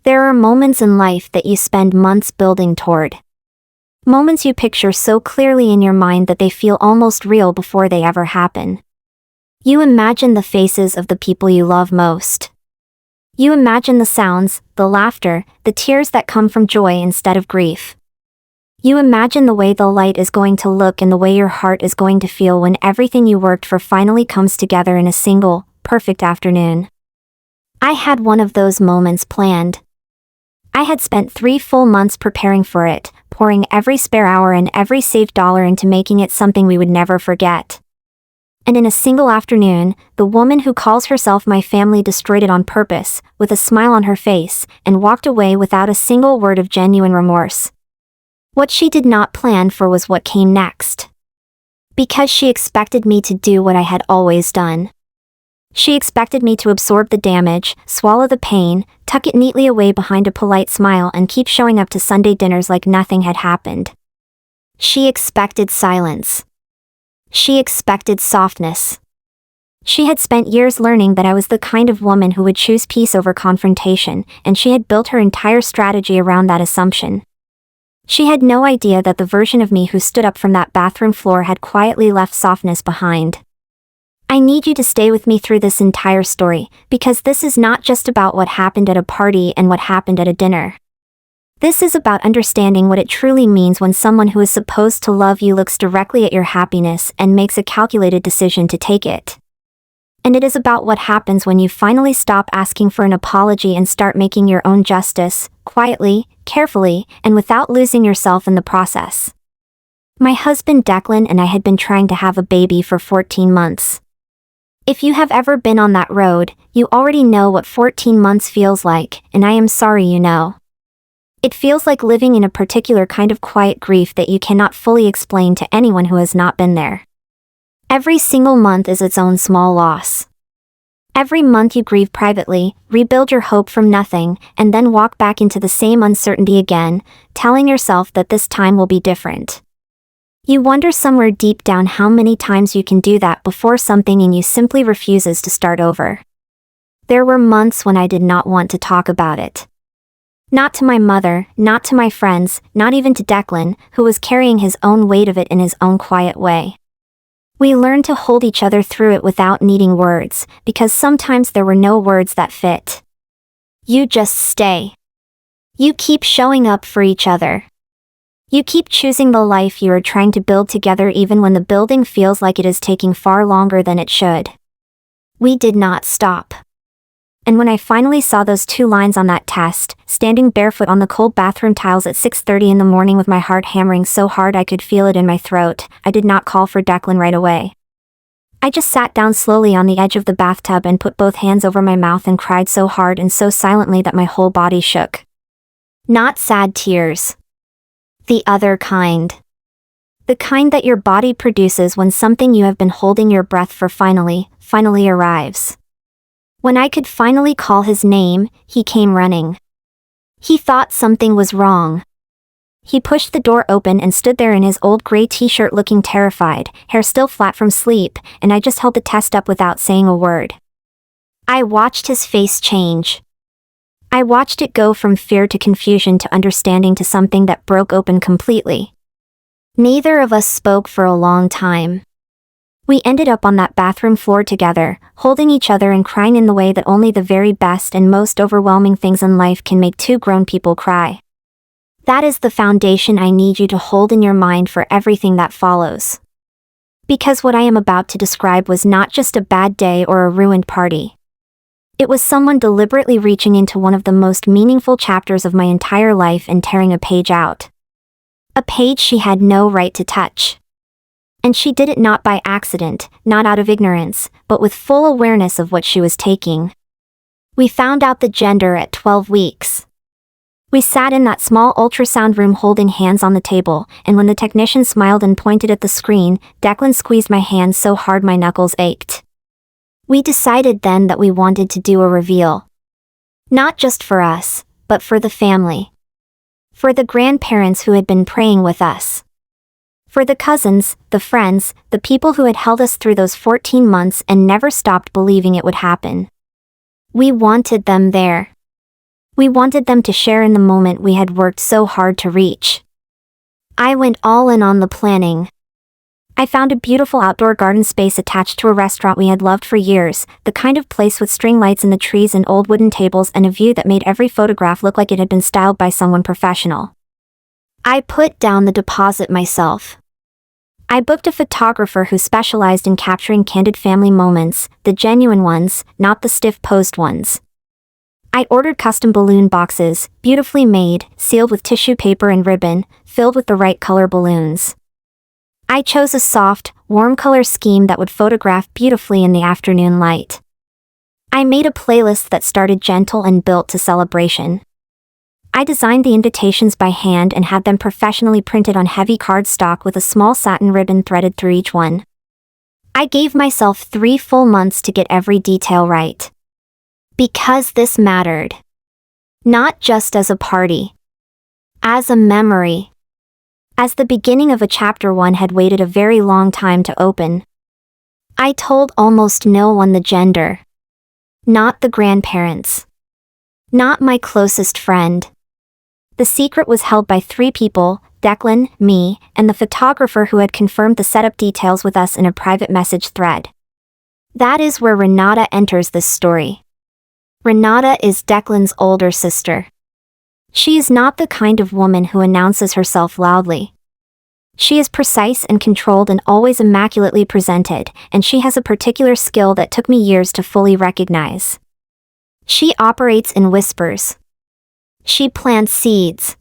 There are moments in life that you spend months building toward. Moments you picture so clearly in your mind that they feel almost real before they ever happen. You imagine the faces of the people you love most. You imagine the sounds, the laughter, the tears that come from joy instead of grief. You imagine the way the light is going to look and the way your heart is going to feel when everything you worked for finally comes together in a single, perfect afternoon. I had one of those moments planned. I had spent 3 full months preparing for it, pouring every spare hour and every saved dollar into making it something we would never forget. And in a single afternoon, the woman who calls herself my family destroyed it on purpose, with a smile on her face, and walked away without a single word of genuine remorse. What she did not plan for was what came next. Because she expected me to do what I had always done. She expected me to absorb the damage, swallow the pain, tuck it neatly away behind a polite smile and keep showing up to Sunday dinners like nothing had happened. She expected silence. She expected softness. She had spent years learning that I was the kind of woman who would choose peace over confrontation, and she had built her entire strategy around that assumption. She had no idea that the version of me who stood up from that bathroom floor had quietly left softness behind. I need you to stay with me through this entire story, because this is not just about what happened at a party and what happened at a dinner. This is about understanding what it truly means when someone who is supposed to love you looks directly at your happiness and makes a calculated decision to take it. And it is about what happens when you finally stop asking for an apology and start making your own justice, quietly, carefully, and without losing yourself in the process. My husband Declan and I had been trying to have a baby for 14 months. If you have ever been on that road, you already know what 14 months feels like, and I am sorry you know. It feels like living in a particular kind of quiet grief that you cannot fully explain to anyone who has not been there. Every single month is its own small loss. Every month you grieve privately, rebuild your hope from nothing, and then walk back into the same uncertainty again, telling yourself that this time will be different. You wonder somewhere deep down how many times you can do that before something in you simply refuses to start over. There were months when I did not want to talk about it. Not to my mother, not to my friends, not even to Declan, who was carrying his own weight of it in his own quiet way. We learned to hold each other through it without needing words, because sometimes there were no words that fit. You just stay. You keep showing up for each other. You keep choosing the life you are trying to build together even when the building feels like it is taking far longer than it should. We did not stop. And when I finally saw those 2 lines on that test, standing barefoot on the cold bathroom tiles at 6:30 in the morning with my heart hammering so hard I could feel it in my throat, I did not call for Declan right away. I just sat down slowly on the edge of the bathtub and put both hands over my mouth and cried so hard and so silently that my whole body shook. Not sad tears. The other kind. The kind that your body produces when something you have been holding your breath for finally arrives. When I could finally call his name, he came running. He thought something was wrong. He pushed the door open and stood there in his old gray t-shirt looking terrified, hair still flat from sleep, and I just held the test up without saying a word. I watched his face change. I watched it go from fear to confusion to understanding to something that broke open completely. Neither of us spoke for a long time. We ended up on that bathroom floor together, holding each other and crying in the way that only the very best and most overwhelming things in life can make 2 grown people cry. That is the foundation I need you to hold in your mind for everything that follows. Because what I am about to describe was not just a bad day or a ruined party. It was someone deliberately reaching into one of the most meaningful chapters of my entire life and tearing a page out. A page she had no right to touch. And she did it not by accident, not out of ignorance, but with full awareness of what she was taking. We found out the gender at 12 weeks. We sat in that small ultrasound room holding hands on the table, and when the technician smiled and pointed at the screen, Declan squeezed my hand so hard my knuckles ached. We decided then that we wanted to do a reveal. Not just for us, but for the family. For the grandparents who had been praying with us. For the cousins, the friends, the people who had held us through those 14 months and never stopped believing it would happen. We wanted them there. We wanted them to share in the moment we had worked so hard to reach. I went all in on the planning. I found a beautiful outdoor garden space attached to a restaurant we had loved for years, the kind of place with string lights in the trees and old wooden tables and a view that made every photograph look like it had been styled by someone professional. I put down the deposit myself. I booked a photographer who specialized in capturing candid family moments, the genuine ones, not the stiff-posed ones. I ordered custom balloon boxes, beautifully made, sealed with tissue paper and ribbon, filled with the right color balloons. I chose a soft, warm color scheme that would photograph beautifully in the afternoon light. I made a playlist that started gentle and built to celebration. I designed the invitations by hand and had them professionally printed on heavy cardstock with a small satin ribbon threaded through each one. I gave myself 3 full months to get every detail right. Because this mattered. Not just as a party. As a memory. As the beginning of a chapter one had waited a very long time to open. I told almost no one the gender. Not the grandparents. Not my closest friend. The secret was held by 3 people, Declan, me, and the photographer who had confirmed the setup details with us in a private message thread. That is where Renata enters this story. Renata is Declan's older sister. She is not the kind of woman who announces herself loudly. She is precise and controlled and always immaculately presented, and she has a particular skill that took me years to fully recognize. She operates in whispers. She plants seeds.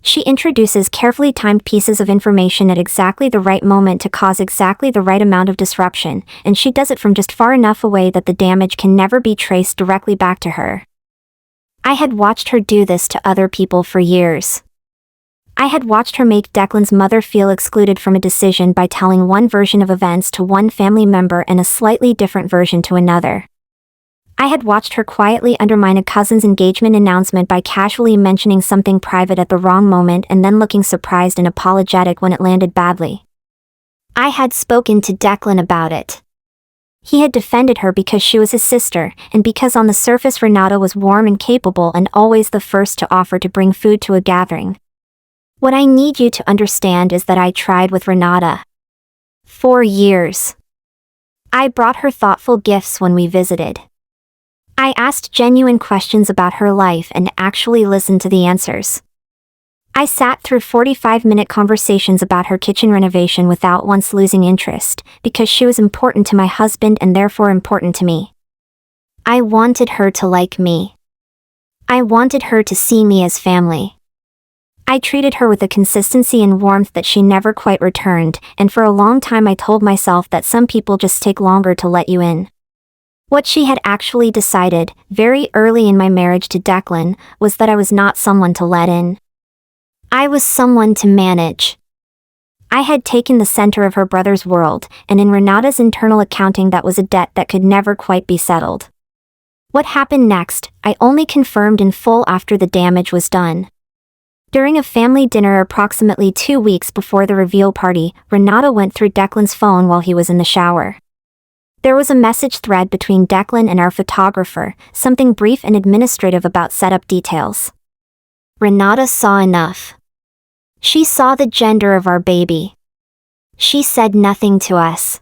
She introduces carefully timed pieces of information at exactly the right moment to cause exactly the right amount of disruption, and she does it from just far enough away that the damage can never be traced directly back to her. I had watched her do this to other people for years. I had watched her make Declan's mother feel excluded from a decision by telling one version of events to one family member and a slightly different version to another. I had watched her quietly undermine a cousin's engagement announcement by casually mentioning something private at the wrong moment and then looking surprised and apologetic when it landed badly. I had spoken to Declan about it. He had defended her because she was his sister, and because on the surface Renata was warm and capable and always the first to offer to bring food to a gathering. What I need you to understand is that I tried with Renata. For years. I brought her thoughtful gifts when we visited. I asked genuine questions about her life and actually listened to the answers. I sat through 45-minute conversations about her kitchen renovation without once losing interest, because she was important to my husband and therefore important to me. I wanted her to like me. I wanted her to see me as family. I treated her with a consistency and warmth that she never quite returned, and for a long time I told myself that some people just take longer to let you in. What she had actually decided, very early in my marriage to Declan, was that I was not someone to let in. I was someone to manage. I had taken the center of her brother's world, and in Renata's internal accounting that was a debt that could never quite be settled. What happened next, I only confirmed in full after the damage was done. During a family dinner approximately 2 weeks before the reveal party, Renata went through Declan's phone while he was in the shower. There was a message thread between Declan and our photographer, something brief and administrative about setup details. Renata saw enough. She saw the gender of our baby. She said nothing to us.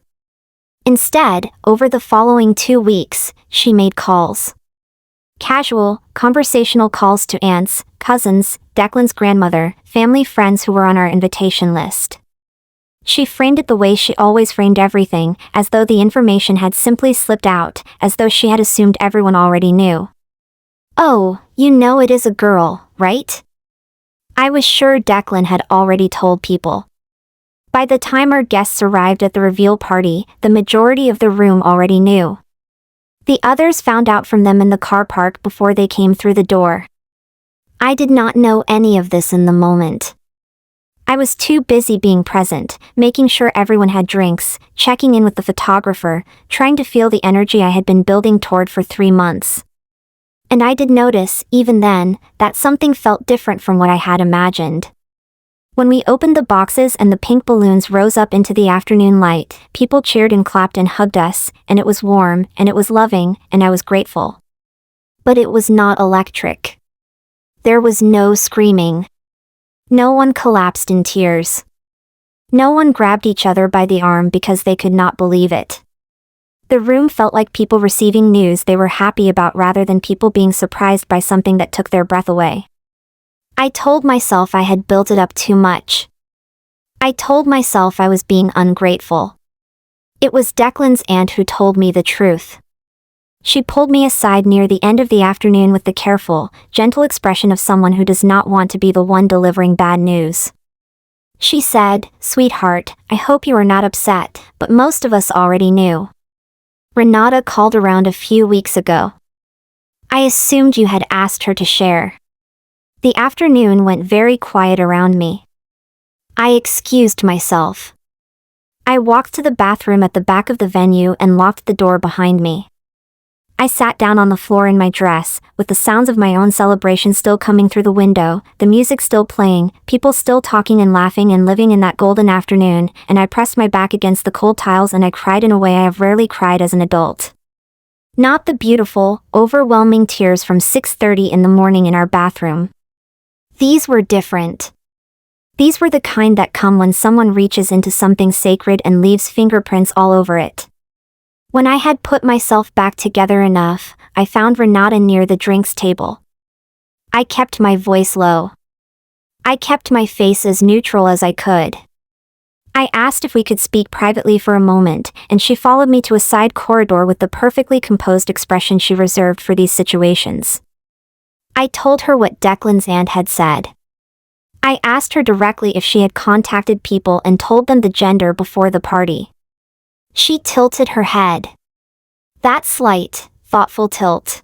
Instead, over the following 2 weeks, she made calls. Casual, conversational calls to aunts, cousins, Declan's grandmother, family friends who were on our invitation list. She framed it the way she always framed everything, as though the information had simply slipped out, as though she had assumed everyone already knew. "Oh, you know it is a girl, right?" I was sure Declan had already told people. By the time our guests arrived at the reveal party, the majority of the room already knew. The others found out from them in the car park before they came through the door. I did not know any of this in the moment. I was too busy being present, making sure everyone had drinks, checking in with the photographer, trying to feel the energy I had been building toward for 3 months. And I did notice, even then, that something felt different from what I had imagined. When we opened the boxes and the pink balloons rose up into the afternoon light, people cheered and clapped and hugged us, and it was warm, and it was loving, and I was grateful. But it was not electric. There was no screaming. No one collapsed in tears. No one grabbed each other by the arm because they could not believe it. The room felt like people receiving news they were happy about rather than people being surprised by something that took their breath away. I told myself I had built it up too much. I told myself I was being ungrateful. It was Declan's aunt who told me the truth. She pulled me aside near the end of the afternoon with the careful, gentle expression of someone who does not want to be the one delivering bad news. She said, "Sweetheart, I hope you are not upset, but most of us already knew. Renata called around a few weeks ago. I assumed you had asked her to share." The afternoon went very quiet around me. I excused myself. I walked to the bathroom at the back of the venue and locked the door behind me. I sat down on the floor in my dress, with the sounds of my own celebration still coming through the window, the music still playing, people still talking and laughing and living in that golden afternoon, and I pressed my back against the cold tiles and I cried in a way I have rarely cried as an adult. Not the beautiful, overwhelming tears from 6:30 in the morning in our bathroom. These were different. These were the kind that come when someone reaches into something sacred and leaves fingerprints all over it. When I had put myself back together enough, I found Renata near the drinks table. I kept my voice low. I kept my face as neutral as I could. I asked if we could speak privately for a moment, and she followed me to a side corridor with the perfectly composed expression she reserved for these situations. I told her what Declan's aunt had said. I asked her directly if she had contacted people and told them the gender before the party. She tilted her head. That slight, thoughtful tilt.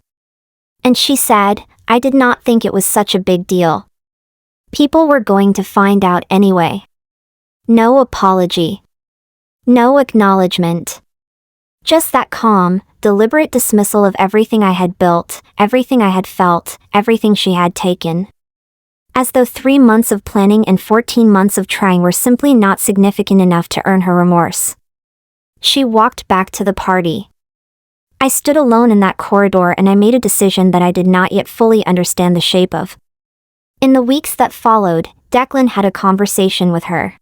And she said, "I did not think it was such a big deal. People were going to find out anyway." No apology. No acknowledgement. Just that calm, deliberate dismissal of everything I had built, everything I had felt, everything she had taken. As though 3 months of planning and 14 months of trying were simply not significant enough to earn her remorse. She walked back to the party. I stood alone in that corridor and I made a decision that I did not yet fully understand the shape of. In the weeks that followed, Declan had a conversation with her.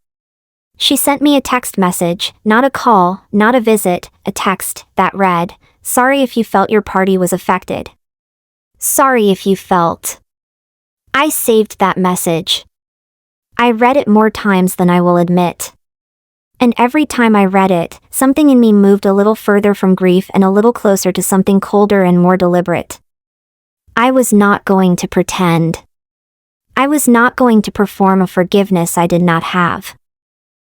She sent me a text message, not a call, not a visit, a text that read, "Sorry if you felt your party was affected. Sorry if you felt." I saved that message. I read it more times than I will admit. And every time I read it, something in me moved a little further from grief and a little closer to something colder and more deliberate. I was not going to pretend. I was not going to perform a forgiveness I did not have.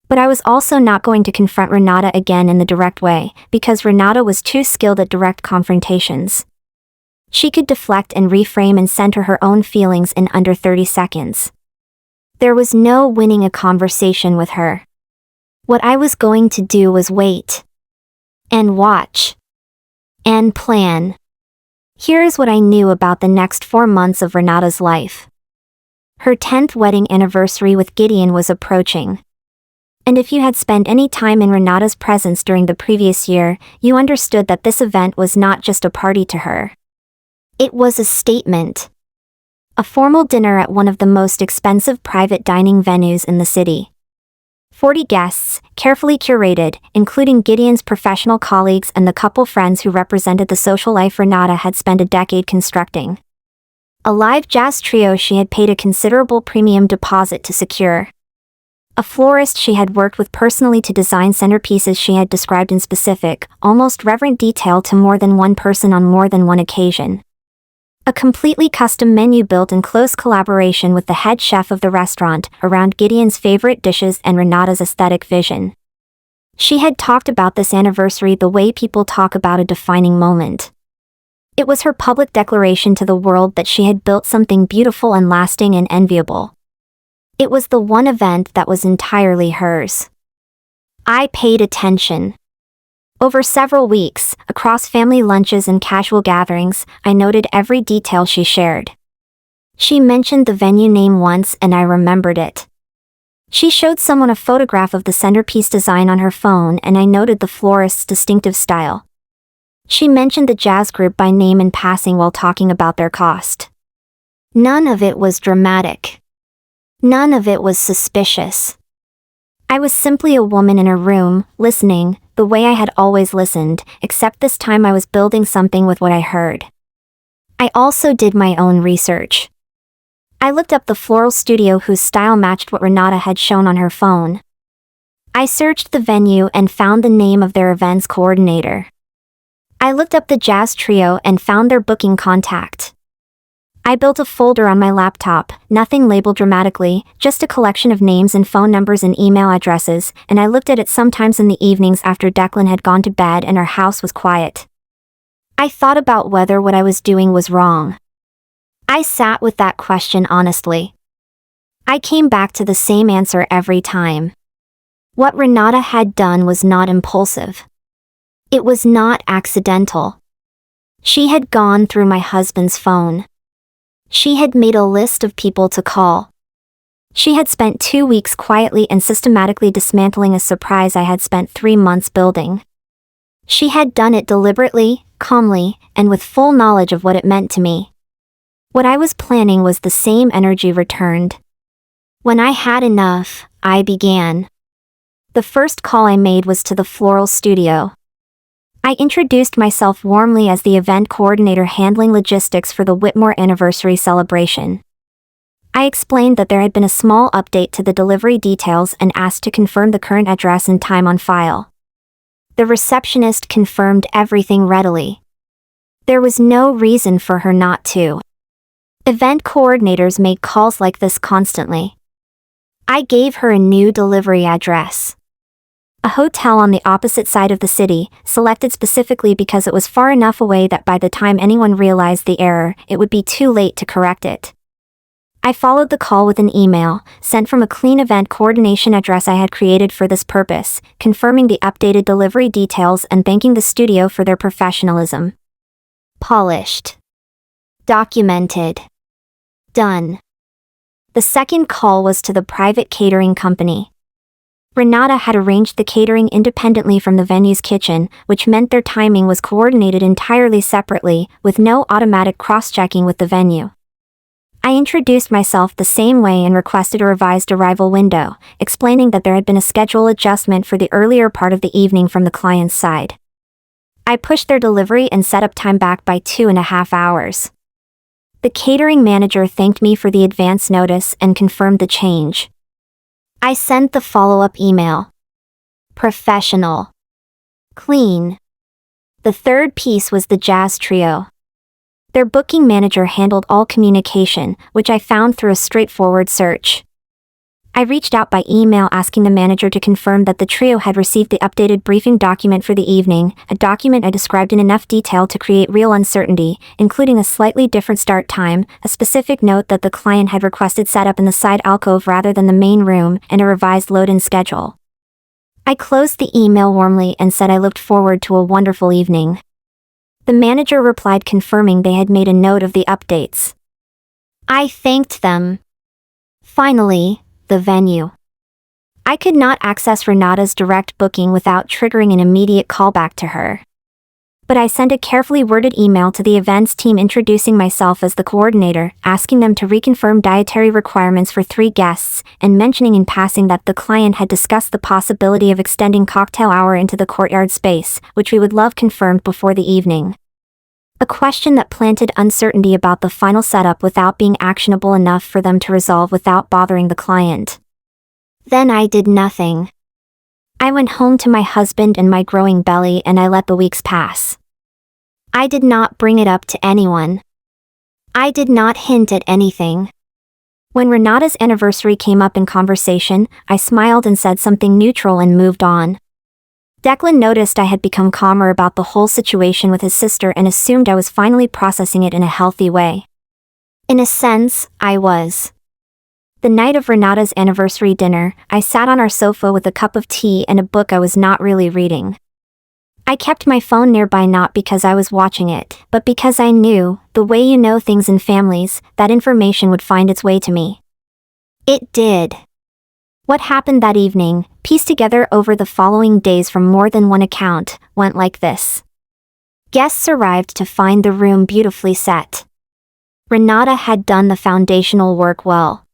But I was also not going to confront Renata again in the direct way, because Renata was too skilled at direct confrontations. She could deflect and reframe and center her own feelings in under 30 seconds. There was no winning a conversation with her. What I was going to do was wait. And watch. And plan. Here is what I knew about the next 4 months of Renata's life. Her 10th wedding anniversary with Gideon was approaching. And if you had spent any time in Renata's presence during the previous year, you understood that this event was not just a party to her. It was a statement. A formal dinner at one of the most expensive private dining venues in the city. 40 guests, carefully curated, including Gideon's professional colleagues and the couple friends who represented the social life Renata had spent a decade constructing. A live jazz trio she had paid a considerable premium deposit to secure. A florist she had worked with personally to design centerpieces she had described in specific, almost reverent detail to more than one person on more than one occasion. A completely custom menu built in close collaboration with the head chef of the restaurant, around Gideon's favorite dishes and Renata's aesthetic vision. She had talked about this anniversary the way people talk about a defining moment. It was her public declaration to the world that she had built something beautiful and lasting and enviable. It was the one event that was entirely hers. I paid attention. Over several weeks, across family lunches and casual gatherings, I noted every detail she shared. She mentioned the venue name once and I remembered it. She showed someone a photograph of the centerpiece design on her phone and I noted the florist's distinctive style. She mentioned the jazz group by name in passing while talking about their cost. None of it was dramatic. None of it was suspicious. I was simply a woman in a room, listening, the way I had always listened, except this time I was building something with what I heard. I also did my own research. I looked up the floral studio whose style matched what Renata had shown on her phone. I searched the venue and found the name of their events coordinator. I looked up the jazz trio and found their booking contact. I built a folder on my laptop, nothing labeled dramatically, just a collection of names and phone numbers and email addresses, and I looked at it sometimes in the evenings after Declan had gone to bed and our house was quiet. I thought about whether what I was doing was wrong. I sat with that question honestly. I came back to the same answer every time. What Renata had done was not impulsive. It was not accidental. She had gone through my husband's phone. She had made a list of people to call. She had spent 2 weeks quietly and systematically dismantling a surprise I had spent 3 months building. She had done it deliberately, calmly, and with full knowledge of what it meant to me. What I was planning was the same energy returned. When I had enough, I began. The first call I made was to the floral studio. I introduced myself warmly as the event coordinator handling logistics for the Whitmore anniversary celebration. I explained that there had been a small update to the delivery details and asked to confirm the current address and time on file. The receptionist confirmed everything readily. There was no reason for her not to. Event coordinators make calls like this constantly. I gave her a new delivery address. A hotel on the opposite side of the city, selected specifically because it was far enough away that by the time anyone realized the error, it would be too late to correct it. I followed the call with an email, sent from a clean event coordination address I had created for this purpose, confirming the updated delivery details and thanking the studio for their professionalism. Polished. Documented. Done. The second call was to the private catering company. Renata had arranged the catering independently from the venue's kitchen, which meant their timing was coordinated entirely separately, with no automatic cross-checking with the venue. I introduced myself the same way and requested a revised arrival window, explaining that there had been a schedule adjustment for the earlier part of the evening from the client's side. I pushed their delivery and setup time back by 2.5 hours. The catering manager thanked me for the advance notice and confirmed the change. I sent the follow-up email. Professional. Clean. The third piece was the jazz trio. Their booking manager handled all communication, which I found through a straightforward search. I reached out by email asking the manager to confirm that the trio had received the updated briefing document for the evening, a document I described in enough detail to create real uncertainty, including a slightly different start time, a specific note that the client had requested setup in the side alcove rather than the main room, and a revised load-in schedule. I closed the email warmly and said I looked forward to a wonderful evening. The manager replied confirming they had made a note of the updates. I thanked them. Finally, the venue. I could not access Renata's direct booking without triggering an immediate callback to her. But I sent a carefully worded email to the events team introducing myself as the coordinator, asking them to reconfirm dietary requirements for 3 guests, and mentioning in passing that the client had discussed the possibility of extending cocktail hour into the courtyard space, which we would love confirmed before the evening. A question that planted uncertainty about the final setup without being actionable enough for them to resolve without bothering the client. Then I did nothing. I went home to my husband and my growing belly and I let the weeks pass. I did not bring it up to anyone. I did not hint at anything. When Renata's anniversary came up in conversation, I smiled and said something neutral and moved on. Declan noticed I had become calmer about the whole situation with his sister and assumed I was finally processing it in a healthy way. In a sense, I was. The night of Renata's anniversary dinner, I sat on our sofa with a cup of tea and a book I was not really reading. I kept my phone nearby not because I was watching it, but because I knew, the way you know things in families, that information would find its way to me. It did. What happened that evening, pieced together over the following days from more than one account, went like this. Guests arrived to find the room beautifully set. Renata had done the foundational work well.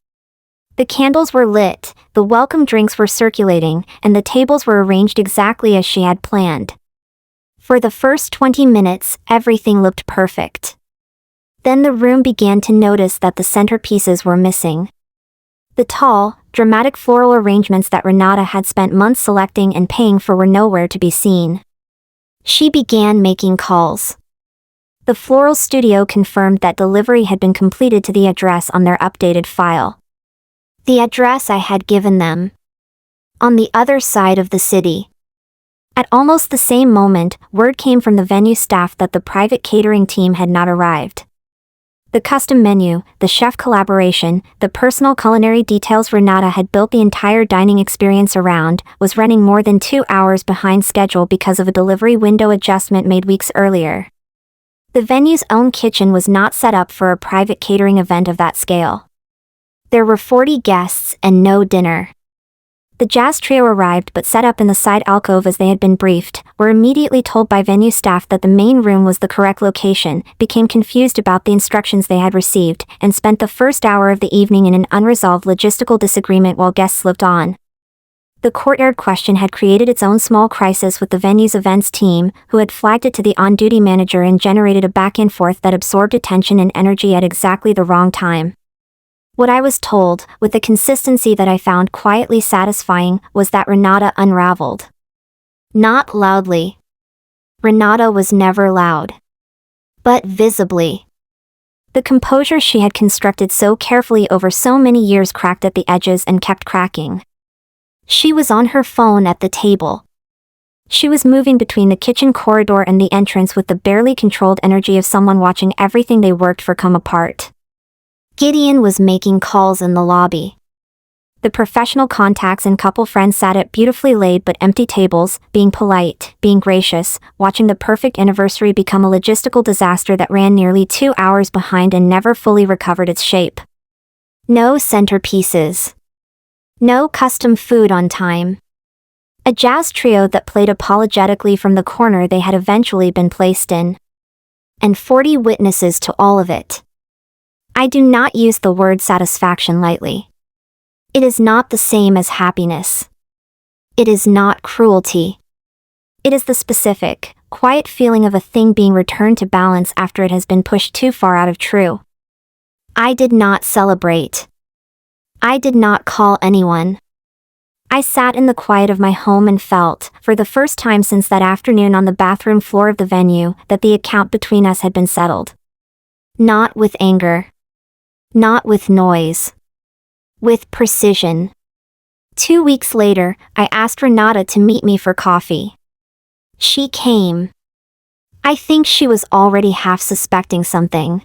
The candles were lit, the welcome drinks were circulating, and the tables were arranged exactly as she had planned. For the first 20 minutes, everything looked perfect. Then the room began to notice that the centerpieces were missing. The tall, dramatic floral arrangements that Renata had spent months selecting and paying for were nowhere to be seen. She began making calls. The floral studio confirmed that delivery had been completed to the address on their updated file. The address I had given them. On the other side of the city. At almost the same moment, word came from the venue staff that the private catering team had not arrived. The custom menu, the chef collaboration, the personal culinary details Renata had built the entire dining experience around, was running more than 2 hours behind schedule because of a delivery window adjustment made weeks earlier. The venue's own kitchen was not set up for a private catering event of that scale. There were 40 guests and no dinner. The jazz trio arrived but set up in the side alcove as they had been briefed, were immediately told by venue staff that the main room was the correct location, became confused about the instructions they had received, and spent the first hour of the evening in an unresolved logistical disagreement while guests looked on. The courtyard question had created its own small crisis with the venue's events team, who had flagged it to the on-duty manager and generated a back-and-forth that absorbed attention and energy at exactly the wrong time. What I was told, with a consistency that I found quietly satisfying, was that Renata unraveled. Not loudly. Renata was never loud. But visibly. The composure she had constructed so carefully over so many years cracked at the edges and kept cracking. She was on her phone at the table. She was moving between the kitchen corridor and the entrance with the barely controlled energy of someone watching everything they worked for come apart. Gideon was making calls in the lobby. The professional contacts and couple friends sat at beautifully laid but empty tables, being polite, being gracious, watching the perfect anniversary become a logistical disaster that ran nearly 2 hours behind and never fully recovered its shape. No centerpieces. No custom food on time. A jazz trio that played apologetically from the corner they had eventually been placed in. And 40 witnesses to all of it. I do not use the word satisfaction lightly. It is not the same as happiness. It is not cruelty. It is the specific, quiet feeling of a thing being returned to balance after it has been pushed too far out of true. I did not celebrate. I did not call anyone. I sat in the quiet of my home and felt, for the first time since that afternoon on the bathroom floor of the venue, that the account between us had been settled. Not with anger. Not with noise. With precision. 2 weeks later, I asked Renata to meet me for coffee. She came. I think she was already half suspecting something.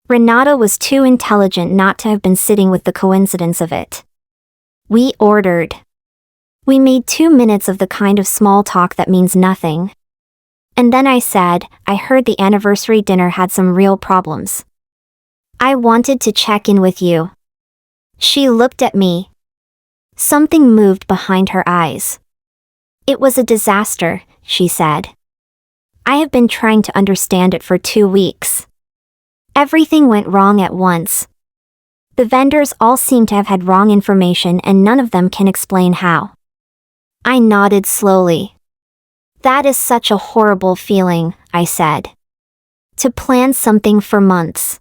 Renata was too intelligent not to have been sitting with the coincidence of it. We ordered. We made 2 minutes of the kind of small talk that means nothing. And then I said, I heard the anniversary dinner had some real problems. I wanted to check in with you. She looked at me. Something moved behind her eyes. It was a disaster, she said. I have been trying to understand it for 2 weeks. Everything went wrong at once. The vendors all seem to have had wrong information and none of them can explain how. I nodded slowly. That is such a horrible feeling, I said. To plan something for months.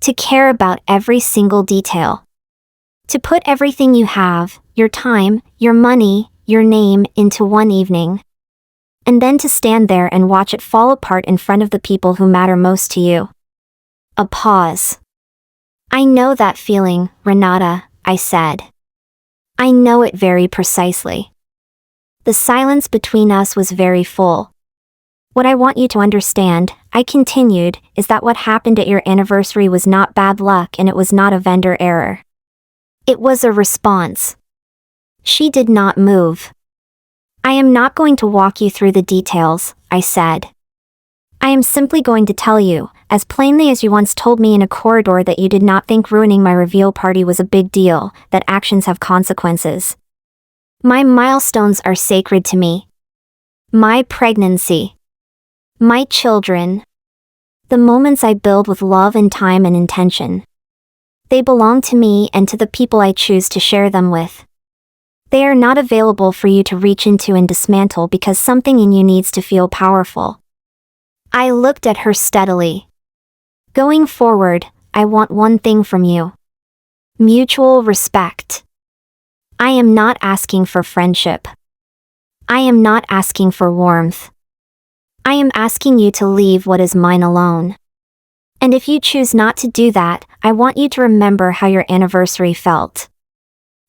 To care about every single detail. To put everything you have, your time, your money, your name, into one evening. And then to stand there and watch it fall apart in front of the people who matter most to you. A pause. I know that feeling, Renata, I said. I know it very precisely. The silence between us was very full. What I want you to understand, I continued, is that what happened at your anniversary was not bad luck and it was not a vendor error. It was a response. She did not move. I am not going to walk you through the details, I said. I am simply going to tell you, as plainly as you once told me in a corridor that you did not think ruining my reveal party was a big deal, that actions have consequences. My milestones are sacred to me. My pregnancy. My children. The moments I build with love and time and intention. They belong to me and to the people I choose to share them with. They are not available for you to reach into and dismantle because something in you needs to feel powerful. I looked at her steadily. Going forward, I want one thing from you. Mutual respect. I am not asking for friendship. I am not asking for warmth. I am asking you to leave what is mine alone. And if you choose not to do that, I want you to remember how your anniversary felt.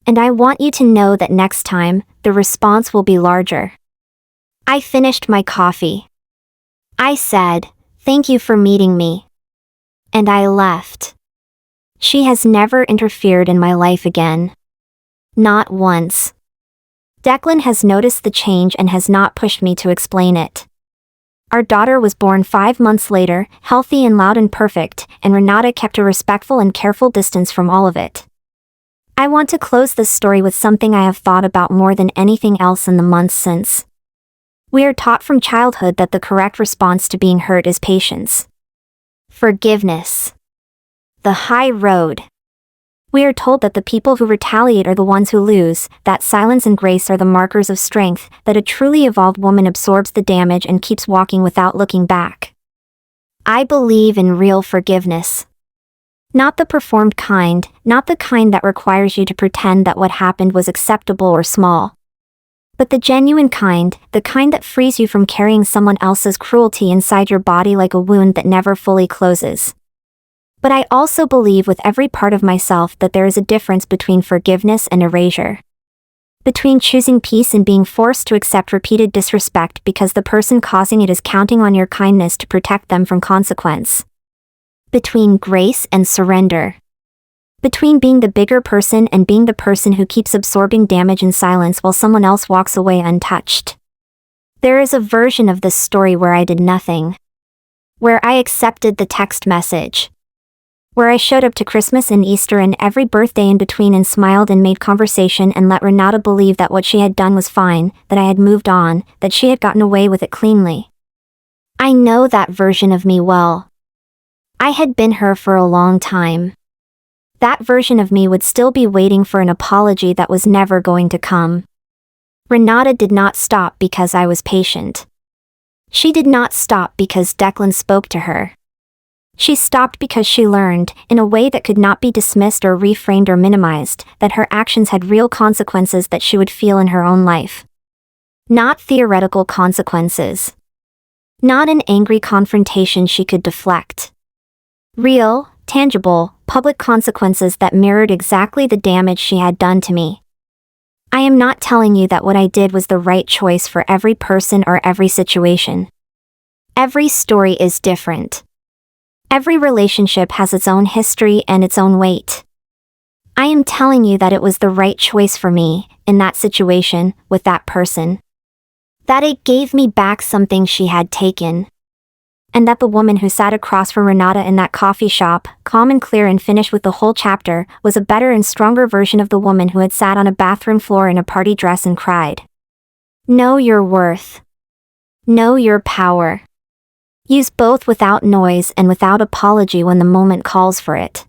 And I want you to know that next time, the response will be larger. I finished my coffee. I said, "Thank you for meeting me." And I left. She has never interfered in my life again. Not once. Declan has noticed the change and has not pushed me to explain it. Our daughter was born 5 months later, healthy and loud and perfect, and Renata kept a respectful and careful distance from all of it. I want to close this story with something I have thought about more than anything else in the months since. We are taught from childhood that the correct response to being hurt is patience. Forgiveness. The high road. We are told that the people who retaliate are the ones who lose, that silence and grace are the markers of strength, that a truly evolved woman absorbs the damage and keeps walking without looking back. I believe in real forgiveness. Not the performed kind, not the kind that requires you to pretend that what happened was acceptable or small. But the genuine kind, the kind that frees you from carrying someone else's cruelty inside your body like a wound that never fully closes. But I also believe with every part of myself that there is a difference between forgiveness and erasure. Between choosing peace and being forced to accept repeated disrespect because the person causing it is counting on your kindness to protect them from consequence. Between grace and surrender. Between being the bigger person and being the person who keeps absorbing damage in silence while someone else walks away untouched. There is a version of this story where I did nothing. Where I accepted the text message. Where I showed up to Christmas and Easter and every birthday in between and smiled and made conversation and let Renata believe that what she had done was fine, that I had moved on, that she had gotten away with it cleanly. I know that version of me well. I had been her for a long time. That version of me would still be waiting for an apology that was never going to come. Renata did not stop because I was patient. She did not stop because Declan spoke to her. She stopped because she learned, in a way that could not be dismissed or reframed or minimized, that her actions had real consequences that she would feel in her own life. Not theoretical consequences. Not an angry confrontation she could deflect. Real, tangible, public consequences that mirrored exactly the damage she had done to me. I am not telling you that what I did was the right choice for every person or every situation. Every story is different. Every relationship has its own history and its own weight. I am telling you that it was the right choice for me, in that situation, with that person. That it gave me back something she had taken. And that the woman who sat across from Renata in that coffee shop, calm and clear and finished with the whole chapter, was a better and stronger version of the woman who had sat on a bathroom floor in a party dress and cried. Know your worth. Know your power. Use both without noise and without apology when the moment calls for it.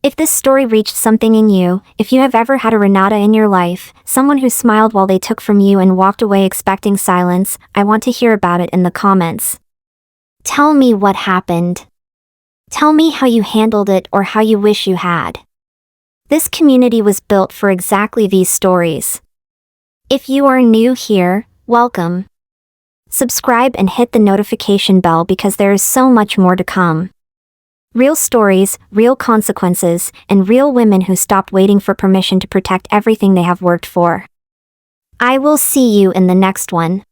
If this story reached something in you, if you have ever had a Renata in your life, someone who smiled while they took from you and walked away expecting silence, I want to hear about it in the comments. Tell me what happened. Tell me how you handled it or how you wish you had. This community was built for exactly these stories. If you are new here, welcome. Subscribe and hit the notification bell because there is so much more to come. Real stories, real consequences, and real women who stopped waiting for permission to protect everything they have worked for. I will see you in the next one.